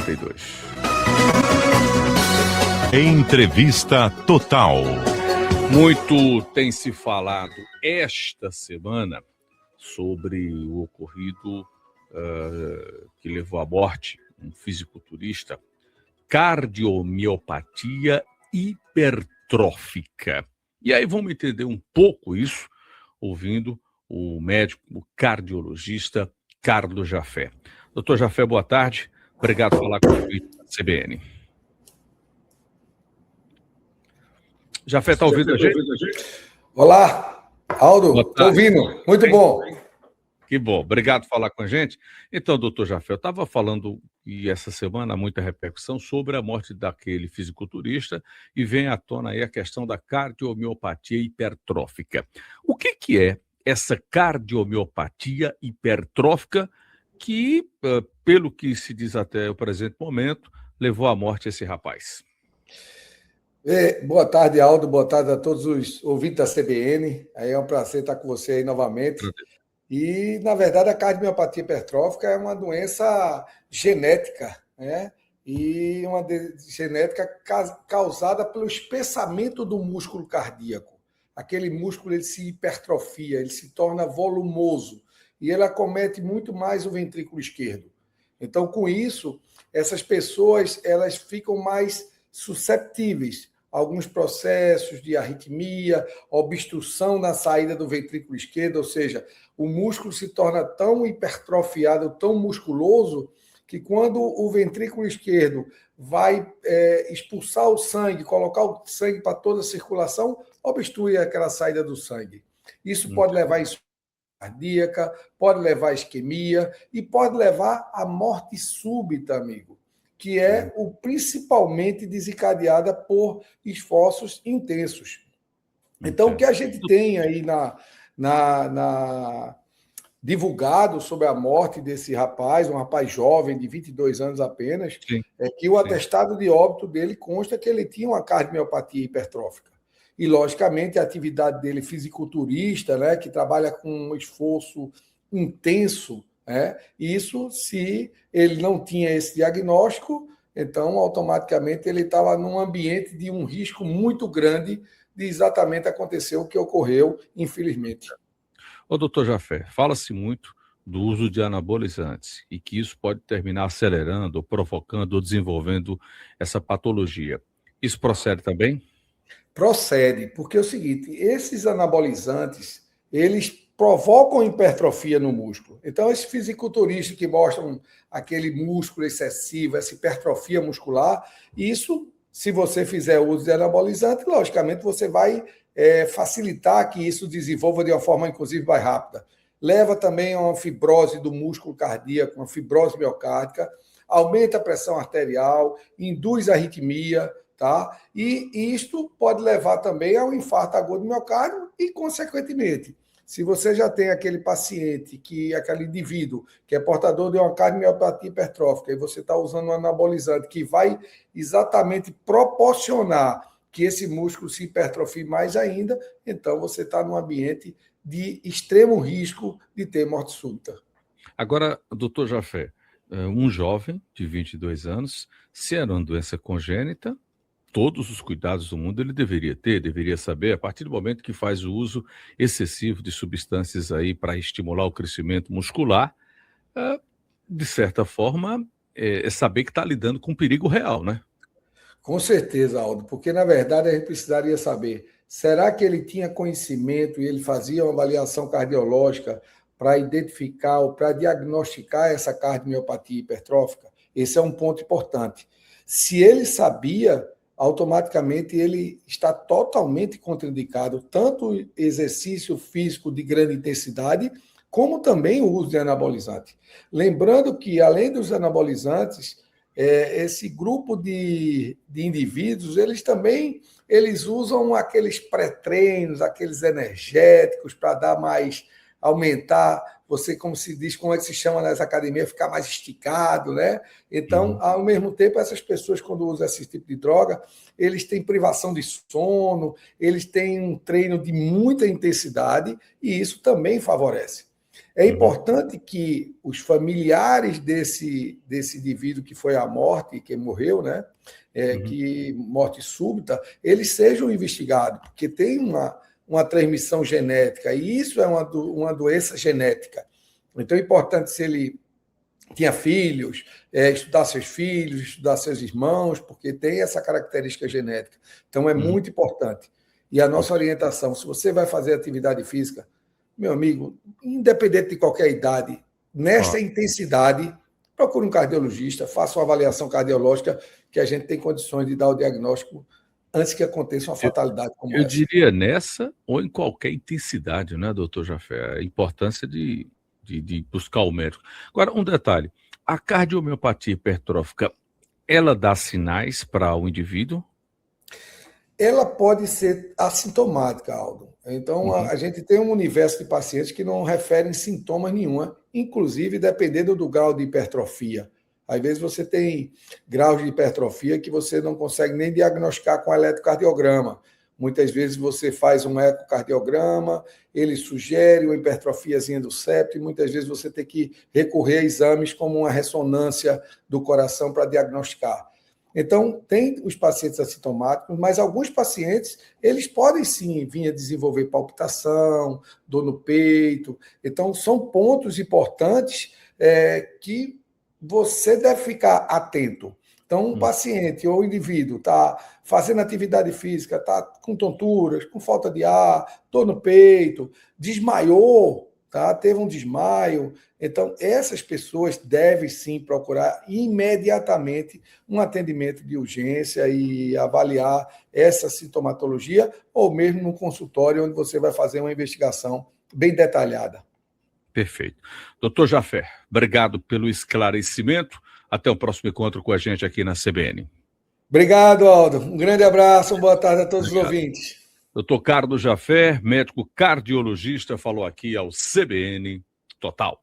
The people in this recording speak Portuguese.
92. Entrevista Total. Muito tem se falado esta semana sobre o ocorrido que levou à morte um fisiculturista, cardiomiopatia hipertrófica. E aí vamos entender um pouco isso ouvindo o médico, o cardiologista Carlos Jafé. Doutor Jafé, boa tarde. Obrigado por falar comigo da CBN. Jafé, está ouvindo a gente? Olá, Aldo, estou ouvindo. Muito bom. Que bom, obrigado por falar com a gente. Então, doutor Jafé, eu estava falando, e essa semana há muita repercussão, sobre a morte daquele fisiculturista, e vem à tona aí a questão da cardiomiopatia hipertrófica. O que é essa cardiomiopatia hipertrófica que, pelo que se diz até o presente momento, levou à morte esse rapaz? Boa tarde, Aldo. Boa tarde a todos os ouvintes da CBN. Aí é um prazer estar com você aí novamente. E, na verdade, a cardiomiopatia hipertrófica é uma doença genética, né? E uma genética causada pelo espessamento do músculo cardíaco. Aquele músculo ele se hipertrofia, ele se torna volumoso e ele acomete muito mais o ventrículo esquerdo. Então, com isso, essas pessoas elas ficam mais susceptíveis a alguns processos de arritmia, obstrução na saída do ventrículo esquerdo, ou seja, o músculo se torna tão hipertrofiado, tão musculoso, que quando o ventrículo esquerdo vai expulsar o sangue, colocar o sangue para toda a circulação, obstrui aquela saída do sangue. Isso pode levar a insuficiência cardíaca, pode levar a isquemia e pode levar à morte súbita, amigo, que é principalmente desencadeada por esforços intensos. Então, o que a gente tem aí divulgado sobre a morte desse rapaz, um rapaz jovem de 22 anos apenas, é que o atestado de óbito dele consta que ele tinha uma cardiomiopatia hipertrófica. E, logicamente, a atividade dele fisiculturista, né, que trabalha com um esforço intenso, né, isso, se ele não tinha esse diagnóstico, então, automaticamente, ele estava num ambiente de um risco muito grande de exatamente acontecer o que ocorreu, infelizmente. Ô, doutor Jafé, fala-se muito do uso de anabolizantes e que isso pode terminar acelerando, ou provocando, ou desenvolvendo essa patologia. Isso procede também? Procede, porque é o seguinte, esses anabolizantes, eles provocam hipertrofia no músculo. Então, esses fisiculturistas que mostram aquele músculo excessivo, essa hipertrofia muscular, isso, se você fizer uso de anabolizante, logicamente você vai facilitar que isso desenvolva de uma forma, inclusive, mais rápida. Leva também a uma fibrose do músculo cardíaco, uma fibrose miocárdica, aumenta a pressão arterial, induz arritmia, tá? E isto pode levar também ao infarto agudo do miocárdio e, consequentemente, se você já tem aquele paciente, aquele indivíduo que é portador de uma cardiomiopatia hipertrófica e você está usando um anabolizante que vai exatamente proporcionar que esse músculo se hipertrofie mais ainda, então você está num ambiente de extremo risco de ter morte súbita. Agora, doutor Jafé, um jovem de 22 anos, se era uma doença congênita, todos os cuidados do mundo ele deveria saber, a partir do momento que faz o uso excessivo de substâncias aí para estimular o crescimento muscular, de certa forma, é saber que está lidando com um perigo real, né? Com certeza, Aldo, porque na verdade a gente precisaria saber, será que ele tinha conhecimento e ele fazia uma avaliação cardiológica para identificar ou para diagnosticar essa cardiomiopatia hipertrófica? Esse é um ponto importante. Se ele sabia, automaticamente ele está totalmente contraindicado, tanto o exercício físico de grande intensidade, como também o uso de anabolizante. Lembrando que, além dos anabolizantes, esse grupo de indivíduos, eles usam aqueles pré-treinos, aqueles energéticos para dar mais, aumentar, você, como se diz, como é que se chama nas academias, ficar mais esticado, né? Então, ao mesmo tempo, essas pessoas, quando usam esse tipo de droga, eles têm privação de sono, eles têm um treino de muita intensidade e isso também favorece. É importante que os familiares desse indivíduo que foi à morte, que morreu, né? Que morte súbita, eles sejam investigados, porque tem uma transmissão genética, e isso é uma doença genética. Então, é importante, se ele tinha filhos, estudar seus filhos, estudar seus irmãos, porque tem essa característica genética. Então, é muito importante. E a nossa orientação, se você vai fazer atividade física, meu amigo, independente de qualquer idade, nesta intensidade, procure um cardiologista, faça uma avaliação cardiológica, que a gente tem condições de dar o diagnóstico antes que aconteça uma fatalidade como essa. Eu diria nessa ou em qualquer intensidade, né, doutor Jafé? A importância de buscar o médico. Agora, um detalhe, a cardiomiopatia hipertrófica, ela dá sinais para o indivíduo? Ela pode ser assintomática, Aldo. Então, a gente tem um universo de pacientes que não referem sintomas nenhuma, inclusive dependendo do grau de hipertrofia. Às vezes você tem graus de hipertrofia que você não consegue nem diagnosticar com eletrocardiograma. Muitas vezes você faz um ecocardiograma, ele sugere uma hipertrofiazinha do septo, e muitas vezes você tem que recorrer a exames como uma ressonância do coração para diagnosticar. Então, tem os pacientes assintomáticos, mas alguns pacientes, eles podem sim vir a desenvolver palpitação, dor no peito. Então, são pontos importantes que você deve ficar atento. Então, um paciente ou indivíduo está fazendo atividade física, está com tonturas, com falta de ar, dor no peito, desmaiou, tá? Teve um desmaio. Então, essas pessoas devem sim procurar imediatamente um atendimento de urgência e avaliar essa sintomatologia, ou mesmo no consultório, onde você vai fazer uma investigação bem detalhada. Perfeito. Doutor Jafé, obrigado pelo esclarecimento. Até o próximo encontro com a gente aqui na CBN. Obrigado, Aldo. Um grande abraço, uma boa tarde a todos os ouvintes. Doutor Carlos Jafé, médico cardiologista, falou aqui ao CBN Total.